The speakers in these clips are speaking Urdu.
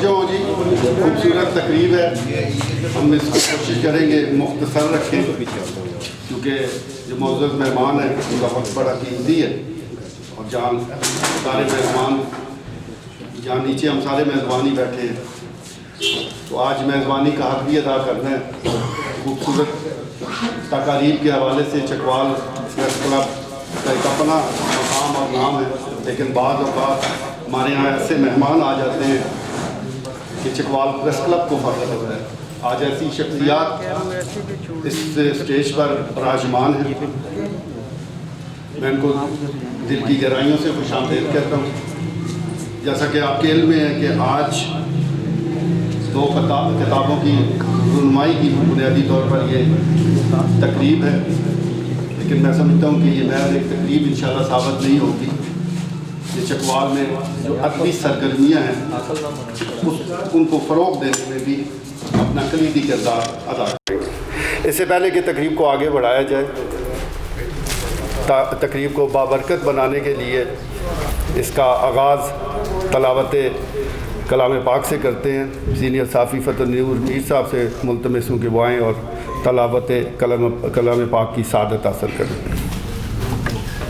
جو جی خوبصورت تقریب ہے، ہم اس کو کوشش کریں گے مختصر رکھیں کیونکہ جو معزز مہمان ہیں ان کا وقت بڑا قیمتی ہے، اور جان سارے مہمان جہاں نیچے ہم سارے میزبانی بیٹھے ہیں تو آج میزبانی کا حق بھی ادا کرنا ہے۔ خوبصورت تقاریب کے حوالے سے چکوال پریس کلب کا ایک اپنا مقام اور نام ہے، لیکن بعض اوقات ہمارے یہاں ایسے مہمان آ جاتے ہیں کہ چکوال پریس کلب کو فخر ہوتا ہے۔ آج ایسی شخصیات اس اسٹیج پر براجمان ہیں، میں ان کو دل کی گہرائیوں سے خوش آمدید کہتا ہوں۔ جیسا کہ آپ کے علم میں ہے کہ آج 2 کتابوں کی رونمائی کی بنیادی طور پر یہ تقریب ہے، لیکن میں سمجھتا ہوں کہ یہ محض ایک تقریب انشاءاللہ ثابت نہیں ہوگی۔ یہ چکوال میں جو ادبی سرگرمیاں ہیں ان کو فروغ دینے میں بھی اپنا کلیدی کردار ادا کریں گے۔ اس سے پہلے کہ تقریب کو آگے بڑھایا جائے، تقریب کو بابرکت بنانے کے لیے اس کا آغاز تلاوت کلام پاک سے کرتے ہیں۔ سینئر صافی فتح نور میر صاحب سے ملتمس ہوں کہ وہ آئیں اور تلاوت کلام پاک کی سعادت حاصل کریں۔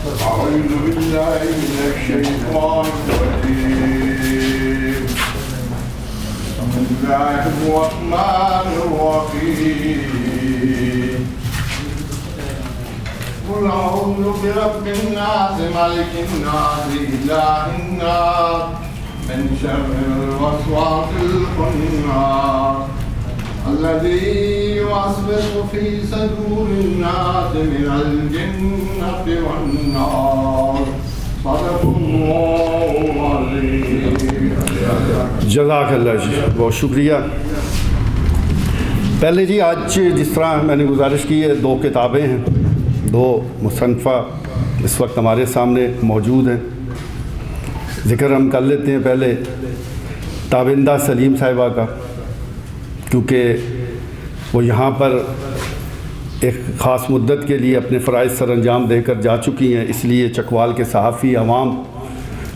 أعوذ بالله من الشيطان الرجيم بسم الله الرحمن الرحيم قل أعوذ برب الناس ملك الناس إله الناس من شر الوسواس الخناس الذي يوسوس في صدور الناس من الجنة والنار صدق الله العظيم۔ جزاک اللہ جی، بہت شکریہ۔ پہلے جی آج جس طرح میں نے گزارش کی ہے 2 کتابیں ہیں، 2 مصنفہ اس وقت ہمارے سامنے موجود ہیں۔ ذکر ہم کر لیتے ہیں پہلے تابندہ سلیم صاحبہ کا، کیونکہ وہ یہاں پر ایک خاص مدت کے لیے اپنے فرائض سر انجام دے کر جا چکی ہیں، اس لیے چکوال کے صحافی عوام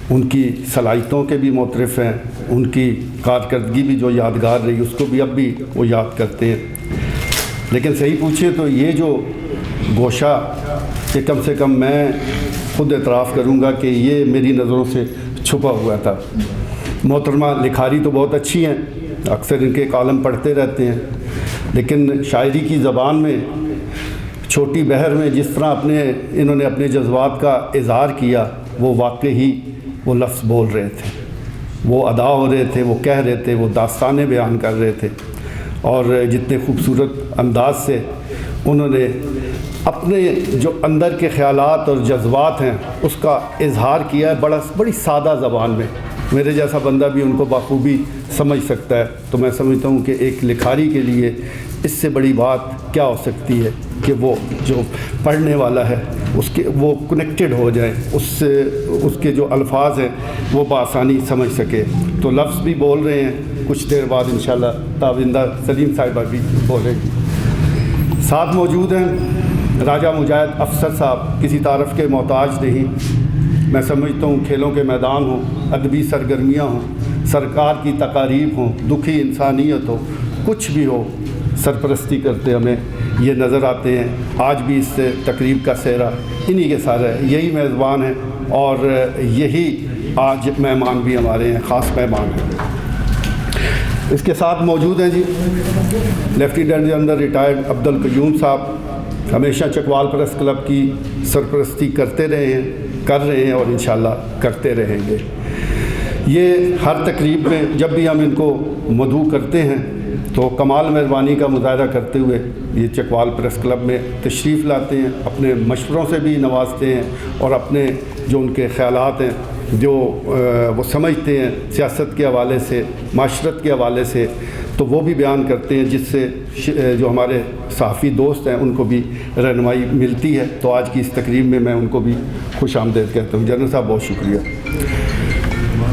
ان کی صلاحیتوں کے بھی معترف ہیں، ان کی کارکردگی بھی جو یادگار رہی اس کو بھی اب بھی وہ یاد کرتے ہیں۔ لیکن صحیح پوچھیں تو یہ جو گوشہ کہ کم سے کم میں خود اعتراف کروں گا کہ یہ میری نظروں سے چھپا ہوا تھا۔ محترمہ لکھاری تو بہت اچھی ہیں، اکثر ان کے کالم پڑھتے رہتے ہیں، لیکن شاعری کی زبان میں چھوٹی بحر میں جس طرح انہوں نے اپنے جذبات کا اظہار کیا، وہ واقعی وہ لفظ بول رہے تھے، وہ ادا ہو رہے تھے، وہ کہہ رہے تھے، وہ داستانیں بیان کر رہے تھے، اور جتنے خوبصورت انداز سے انہوں نے اپنے جو اندر کے خیالات اور جذبات ہیں اس کا اظہار کیا ہے بڑی سادہ زبان میں۔ میرے جیسا بندہ بھی ان کو بخوبی سمجھ سکتا ہے، تو میں سمجھتا ہوں کہ ایک لکھاری کے لیے اس سے بڑی بات کیا ہو سکتی ہے کہ وہ جو پڑھنے والا ہے وہ کنیکٹڈ ہو جائے، اس کے جو الفاظ ہیں وہ بآسانی سمجھ سکے۔ تو لفظ بھی بول رہے ہیں، کچھ دیر بعد انشاءاللہ تابندہ سلیم صاحبہ بھی بولیں گی۔ ساتھ موجود ہیں راجہ مجاہد افسر صاحب، کسی تعارف کے محتاج نہیں۔ میں سمجھتا ہوں کھیلوں کے میدان ہوں، ادبی سرگرمیاں ہوں، سرکار کی تقاریب ہوں، دکھی انسانیت ہو، کچھ بھی ہو، سرپرستی کرتے ہمیں یہ نظر آتے ہیں۔ آج بھی اس سے تقریب کا سہرا انہی کے سارا ہے، یہی میزبان ہیں اور یہی آج مہمان بھی ہمارے ہیں، خاص مہمان ہیں۔ اس کے ساتھ موجود ہیں جی لیفٹیننٹ جنرل ریٹائرڈ عبدالقیوم صاحب، ہمیشہ چکوال پریس کلب کی سرپرستی کرتے رہے ہیں، کر رہے ہیں اور انشاءاللہ کرتے رہیں گے۔ یہ ہر تقریب میں جب بھی ہم ان کو مدعو کرتے ہیں تو کمال مہربانی کا مظاہرہ کرتے ہوئے یہ چکوال پریس کلب میں تشریف لاتے ہیں، اپنے مشوروں سے بھی نوازتے ہیں اور اپنے جو ان کے خیالات ہیں جو وہ سمجھتے ہیں سیاست کے حوالے سے، معاشرت کے حوالے سے، تو وہ بھی بیان کرتے ہیں، جس سے جو ہمارے صحافی دوست ہیں ان کو بھی رہنمائی ملتی ہے۔ تو آج کی اس تقریب میں میں ان کو بھی خوش آمدید کہتا ہوں۔ جنرل صاحب بہت شکریہ۔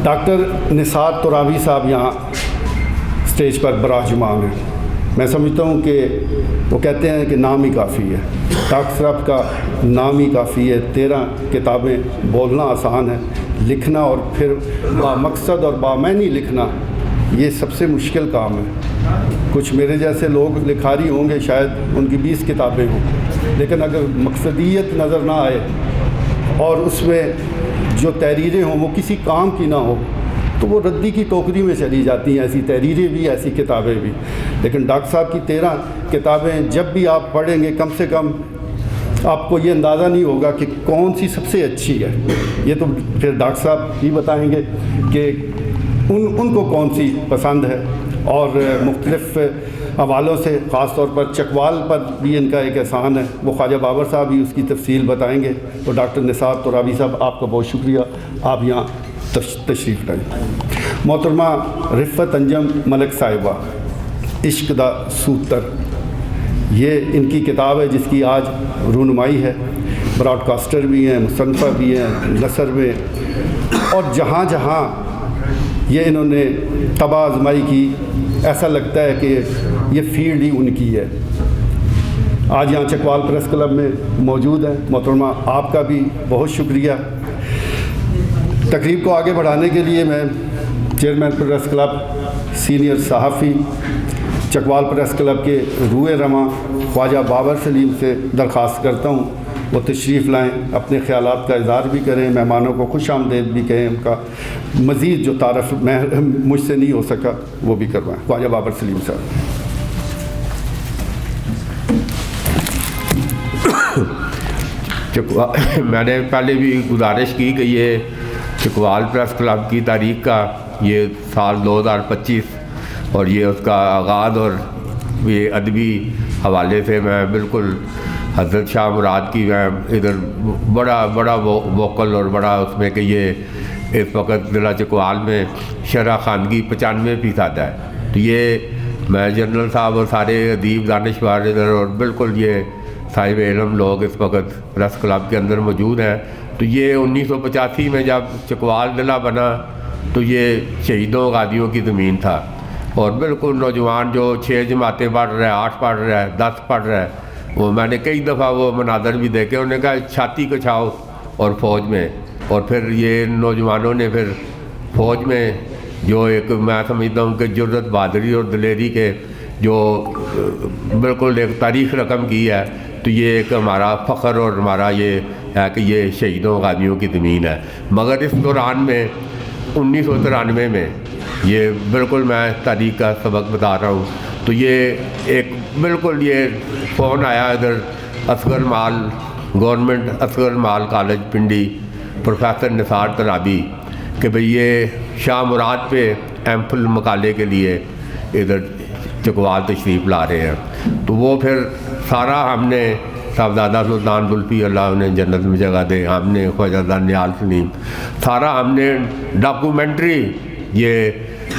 ڈاکٹر نثار تراوی صاحب یہاں اسٹیج پر براجمان ہیں۔ میں سمجھتا ہوں کہ وہ کہتے ہیں کہ نام ہی کافی ہے، ڈاکٹر صاحب کا نام ہی کافی ہے۔ 13 کتابیں بولنا آسان ہے، لکھنا اور پھر با مقصد اور بامعنی لکھنا یہ سب سے مشکل کام ہے. کچھ میرے جیسے لوگ لکھاری ہوں گے، شاید ان کی 20 کتابیں ہوں، لیکن اگر مقصدیت نظر نہ آئے اور اس میں جو تحریریں ہوں وہ کسی کام کی نہ ہو تو وہ ردی کی ٹوکری میں چلی جاتی ہیں. ایسی تحریریں بھی، ایسی کتابیں بھی. لیکن ڈاکٹر صاحب کی 13 کتابیں جب بھی آپ پڑھیں گے کم سے کم آپ کو یہ اندازہ نہیں ہوگا کہ کون سی سب سے اچھی ہے. یہ تو پھر ڈاکٹر صاحب ہی بتائیں گے کہ ان کو کون سی پسند ہے. اور مختلف حوالوں سے، خاص طور پر چکوال پر بھی ان کا ایک احسان ہے، وہ خواجہ بابر صاحب بھی اس کی تفصیل بتائیں گے. تو ڈاکٹر نثار ترابی صاحب، آپ کا بہت شکریہ، آپ یہاں تشریف لائیں. محترمہ رفت انجم ملک صاحبہ، عشق دا سوتر، یہ ان کی کتاب ہے جس کی آج رونمائی ہے. براڈ کاسٹر بھی ہیں، مصنفہ بھی ہیں، نثر میں، اور جہاں جہاں یہ انہوں نے طبع آزمائی کی ایسا لگتا ہے کہ یہ فیلڈ ہی ان کی ہے. آج یہاں چکوال پریس کلب میں موجود ہیں. محترمہ آپ کا بھی بہت شکریہ. تقریب کو آگے بڑھانے کے لیے میں چیئرمین پریس کلب، سینئر صحافی چکوال پریس کلب کے روح رواں خواجہ بابر سلیم سے درخواست کرتا ہوں وہ تشریف لائیں، اپنے خیالات کا اظہار بھی کریں، مہمانوں کو خوش آمدید بھی کہیں، ان کا مزید جو تعارف مجھ سے نہیں ہو سکا وہ بھی کروائیں. خواجہ بابر سلیم صاحب. میں نے پہلے بھی گزارش کی کہ یہ چکوال پریس کلب کی تاریخ کا یہ سال 2025 اور یہ اس کا آغاز، اور یہ ادبی حوالے سے میں بالکل حضرت شاہ مراد کی میں ادھر بڑا ووکل اور بڑا اس میں کہ یہ اس وقت ضلع چکوال میں شرح خواندگی 95% ہے. تو یہ میں جنرل صاحب اور سارے ادیب دانشور ادھر اور بالکل یہ صاحب علم لوگ اس وقت پریس کلب کے اندر موجود ہیں. تو یہ 1985 میں جب چکوال ضلع بنا تو یہ شہیدوں غازیوں کی زمین تھا، اور بالکل نوجوان جو 6 جماعتیں پڑھ رہے ہیں، 8 پڑھ رہے ہیں، 10 پڑھ رہے ہیں، وہ میں نے کئی دفعہ وہ مناظر بھی دیکھے. انہوں نے کہا چھاتی کچھاؤ اور فوج میں، اور پھر یہ نوجوانوں نے پھر فوج میں جو ایک میں سمجھتا ہوں کہ جرت، بہادری اور دلیری کے جو بالکل ایک تاریخ رقم کی ہے. تو یہ ایک ہمارا فخر اور ہمارا یہ ہے کہ یہ شہیدوں غازیوں کی زمین ہے. مگر اس دوران میں 1993 میں یہ بالکل میں تاریخ کا سبق بتا رہا ہوں، تو یہ ایک بالکل یہ فون آیا ادھر اصغر مال گورنمنٹ اصغر مال کالج پنڈی پروفیسر نثار ترابی کہ بھئی یہ شاہ مراد پہ ایم فل مقالے کے لیے ادھر چکوال تشریف لا رہے ہیں. تو وہ پھر سارا ہم نے صاحبزادہ سلطان زلفی اللہ انہیں جنت میں جگہ دے، ہم نے خواجہ نیال سلیم، سارا ہم نے ڈاکومنٹری یہ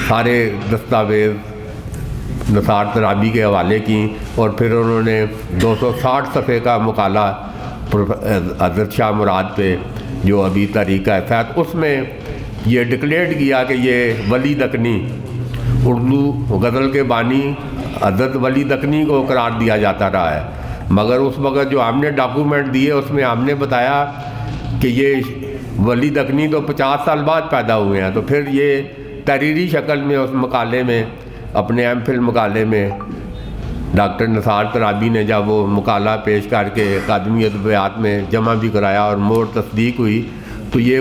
سارے دستاویز نثار ترابی کے حوالے کی، اور پھر انہوں نے 260 صفحے کا مقالہ حضرت شاہ مراد پہ جو ابھی تاریخ کا ہے، اس میں یہ ڈکلیئر کیا کہ یہ ولی دکنی اردو غزل کے بانی حضرت ولی دکنی کو قرار دیا جاتا رہا ہے. مگر اس وقت جو ہم نے ڈاکومنٹ دیے اس میں ہم نے بتایا کہ یہ ولی دکنی تو 50 سال بعد پیدا ہوئے ہیں. تو پھر یہ تحریری شکل میں اس مقالے میں اپنے ایم فل مقالے میں ڈاکٹر نثار ترابی نے جب وہ مقالہ پیش کر کے اکادمی ادبیات میں جمع بھی کرایا اور مور تصدیق ہوئی، تو یہ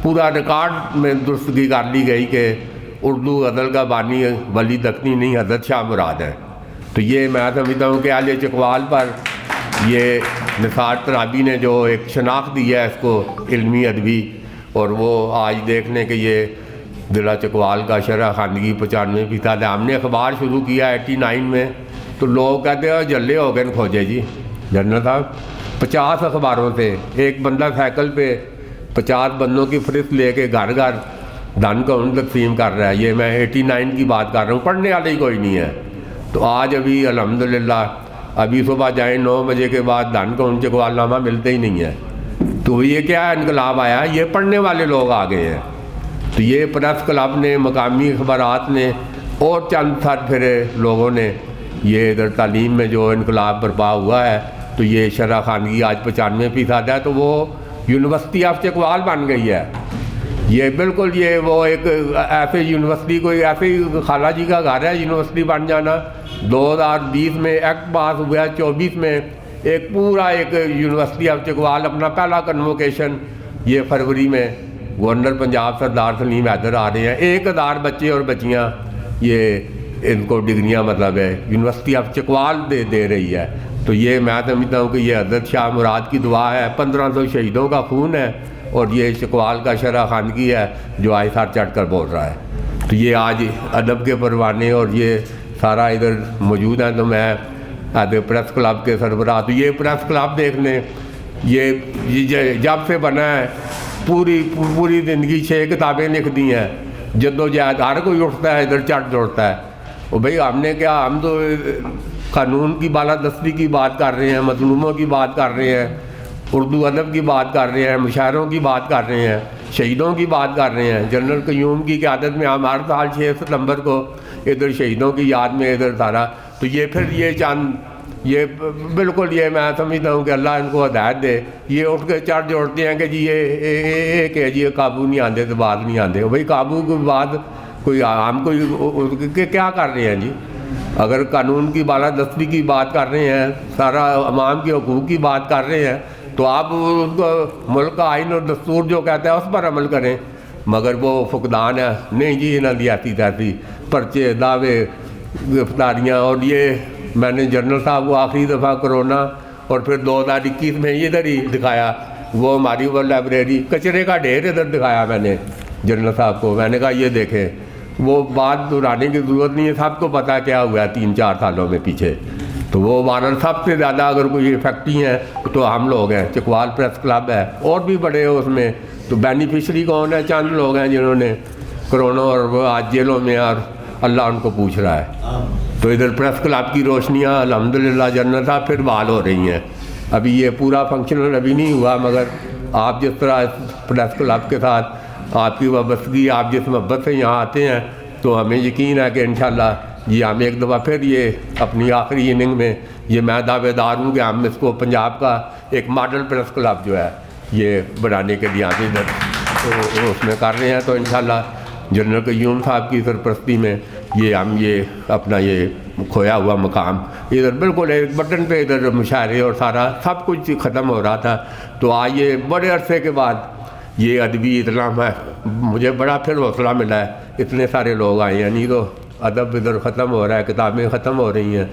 پورا ریکارڈ میں درستگی کر لی گئی کہ اردو غزل کا بانی ولی دکنی نہیں حضرت شاہ مراد ہے. تو یہ میں سمجھتا ہوں کہ اہل چکوال پر یہ نثار ترابی نے جو ایک شناخت دی ہے اس کو علمی ادبی، اور وہ آج دیکھنے کہ یہ ضلع چکوال کا شرح خواندگی 95% ہے. ہم نے اخبار شروع کیا 89 میں، تو لوگ کہتے ہیں جلے ہو گئے کھوجے جی جنرل صاحب 50 اخباروں سے ایک بندہ سائیکل پہ 50 بندوں کی فہرست لے کے گھر گھر دھن کا ان تقسیم کر رہا ہے. یہ میں 89 کی بات کر رہا ہوں، پڑھنے والے ہی کوئی نہیں ہے. تو آج ابھی الحمدللہ ابھی صبح جائیں 9 بجے کے بعد دھن کا ان چکوال نامہ ملتے ہی نہیں ہے. تو یہ کیا انقلاب آیا، یہ پڑھنے والے لوگ آ گئے ہیں. تو یہ پریس کلب نے، مقامی اخبارات نے اور چند سر پھرے لوگوں نے یہ ادھر تعلیم میں جو انقلاب برپا ہوا ہے، تو یہ شرح خواندگی آج 95% ہے. تو وہ یونیورسٹی آف چکوال بن گئی ہے. یہ بالکل یہ وہ ایک ایسے یونیورسٹی کوئی ایسے ہی خالہ جی کا گھر ہے یونیورسٹی بن جانا. 2020 میں ایکٹ پاس ہوا, 24 میں ایک پورا ایک یونیورسٹی آف چکوال اپنا پہلا کنووکیشن یہ فروری میں گورنر پنجاب سردار سلیم حیدر آ رہے ہیں. 1000 بچے اور بچیاں یہ ان کو ڈگریاں مطلب ہے یونیورسٹی آف چکوال دے رہی ہے. تو یہ میں سمجھتا ہوں کہ یہ حضرت شاہ مراد کی دعا ہے, 1500 شہیدوں کا خون ہے, اور یہ چکوال کا شرح خواندگی ہے جو آج سر چڑھ کر بول رہا ہے. تو یہ آج ادب کے پروانے اور یہ سارا ادھر موجود ہیں. تو میں پریس کلب کے سربراہ, تو یہ پریس کلب دیکھ لیں, یہ جب سے بنا ہے پوری زندگی 6 کتابیں لکھ دی ہیں. جدوجہد ہر کوئی اٹھتا ہے ادھر چڑھ دوڑتا ہے. اور بھئی ہم نے کیا, ہم تو قانون کی بالادستی کی بات کر رہے ہیں, مظلوموں کی بات کر رہے ہیں, اردو ادب کی بات کر رہے ہیں, مشاعروں کی بات کر رہے ہیں, شہیدوں کی بات کر رہے ہیں. جنرل قیوم کی قیادت میں ہم ہر سال 6 ستمبر کو ادھر شہیدوں کی یاد میں ادھر سارا. تو یہ پھر یہ چند یہ بالکل یہ میں سمجھتا ہوں کہ اللہ ان کو ہدایت دے. یہ اٹھ کے چڑھ جوڑتے ہیں کہ جی یہ کہ جی قابو نہیں آتے تو بات نہیں آتے. بھائی قابو کی بات کوئی ہم کوئی کیا کر رہے ہیں جی؟ اگر قانون کی بالادستی کی بات کر رہے ہیں, سارا عوام کے حقوق کی بات کر رہے ہیں, تو آپ ملک کا آئین اور دستور جو کہتا ہے اس پر عمل کریں. مگر وہ فقدان ہے, نہیں جی انہوں نے ایسی تیسی پرچے دعوے گرفتاریاں. اور یہ میں نے جنرل صاحب کو آخری دفعہ کرونا اور پھر 2021 میں ادھر ہی دکھایا, وہ ہماری وہ لائبریری کچرے کا ڈھیر ادھر دکھایا میں نے جنرل صاحب کو. میں نے کہا یہ دیکھیں, وہ بات دہرانے کی ضرورت نہیں ہے, سب کو پتہ کیا ہوا ہے 3-4 سالوں میں پیچھے. تو وہ وارن سب سے زیادہ اگر کوئی فیکٹری ہیں تو ہم لوگ ہیں, چکوال پریس کلب ہے, اور بھی بڑے ہیں اس میں. تو بینیفیشری کون ہے؟ چند لوگ ہیں جنہوں نے کروڑوں اور وہ آج جیلوں میں, اور اللہ ان کو پوچھ رہا ہے. تو ادھر پریس کلب کی روشنیاں الحمدللہ جنرل صاحب پھر بحال ہو رہی ہیں. ابھی یہ پورا فنکشنل ابھی نہیں ہوا, مگر آپ جس طرح پریس کلب کے ساتھ آپ کی وابستگی, آپ جس محبت سے یہاں آتے ہیں, تو ہمیں یقین ہے کہ انشاءاللہ یہ ہم ایک دفعہ پھر یہ اپنی آخری اننگ میں یہ میں دعوے دار ہوں کہ ہم اس کو پنجاب کا ایک ماڈل پریس کلب جو ہے یہ بنانے کے لیے آگے ادھر اس میں کر رہے ہیں. تو انشاءاللہ جنرل قیوم صاحب کی سرپرستی میں یہ ہم یہ اپنا یہ کھویا ہوا مقام ادھر بالکل ایک بٹن پہ ادھر مشاعرے اور سارا سب کچھ ختم ہو رہا تھا. تو آج یہ بڑے عرصے کے بعد یہ ادبی اتنا مجھے بڑا پھر حوصلہ ملا ہے, اتنے سارے لوگ آئے ہیں. نہیں تو ادب ادھر ختم ہو رہا ہے, کتابیں ختم ہو رہی ہیں,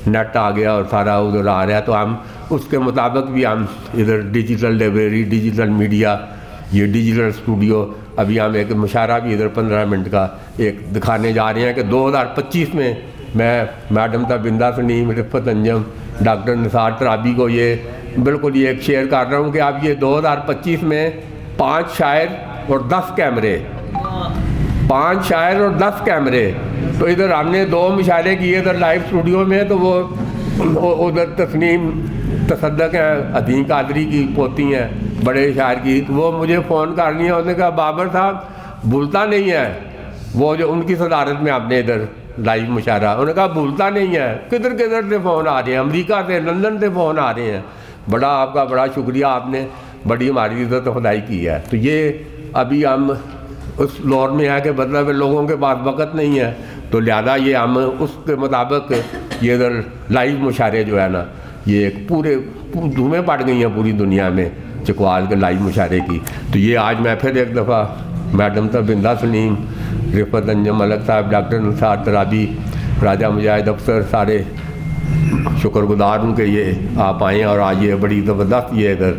نیٹ آ گیا اور سارا ادھر آ رہا ہے. تو ہم اس کے مطابق بھی ہم ادھر ڈیجیٹل لائبریری, ڈیجیٹل میڈیا, یہ ڈیجیٹل اسٹوڈیو, ابھی ہم ایک مشاعرہ بھی ادھر 15 منٹ کا ایک دکھانے جا رہے ہیں کہ 2025 میں میں میڈم تابندہ سلیم, رفت انجم, ڈاکٹر نثار ترابی کو یہ بالکل یہ ایک شیئر کر رہا ہوں کہ اب یہ 2025 میں 5 شاعر اور 10 کیمرے, 5 شاعر اور 10 کیمرے. تو ادھر ہم نے 2 مشاعرے کیے ادھر لائیو اسٹوڈیو میں. تو وہ ادھر تسنیم تصدق ہیں, عظیم قادری کی پوتی ہیں, بڑے شاعر کی. تو وہ مجھے فون کر رہی ہیں, انہوں نے کہا بابر صاحب بھولتا نہیں ہے وہ جو ان کی صدارت میں آپ نے ادھر لائیو مشاعرہ, انہوں نے کہا بھولتا نہیں ہے. کدھر سے فون آ رہے ہیں, امریکہ سے, لندن سے فون آ رہے ہیں. بڑا آپ کا بڑا شکریہ, آپ نے بڑی ہماری عزت خدائی کی ہے. تو یہ ابھی ہم اس دور میں ہے کہ مطلب لوگوں کے پاس وقت نہیں ہے, تو لہذا یہ ہم اس کے مطابق یہ ادھر لائیو مشاعرے جو ہے نا یہ ایک پورے دھومیں پڑ گئی ہیں پوری دنیا میں چکوال کے لائیو مشاعرے کی. تو یہ آج میں پھر ایک دفعہ میڈم تابندہ سلیم, رفت انجم ملک صاحب, ڈاکٹر نثار ترابی, راجہ مجاہد افسر, سارے شکر گزار ہوں کہ یہ آپ آئیں. اور آج یہ بڑی زبردست یہ ادھر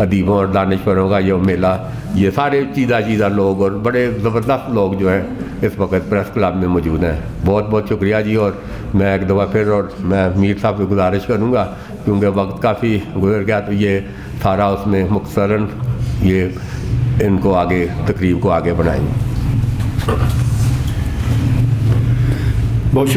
ادیبوں اور دانشوروں کا یہ میلہ, یہ سارے چیدہ لوگ اور بڑے زبردست لوگ جو ہیں اس وقت پریس کلب میں موجود ہیں. بہت بہت شکریہ جی. اور میں ایک دفعہ پھر اور میں میر صاحب سے گزارش کروں گا کیونکہ وقت کافی گزر گیا, تو یہ سارا اس میں مختصراً یہ ان کو آگے تقریب کو آگے بڑھائیں. بہت شکریہ.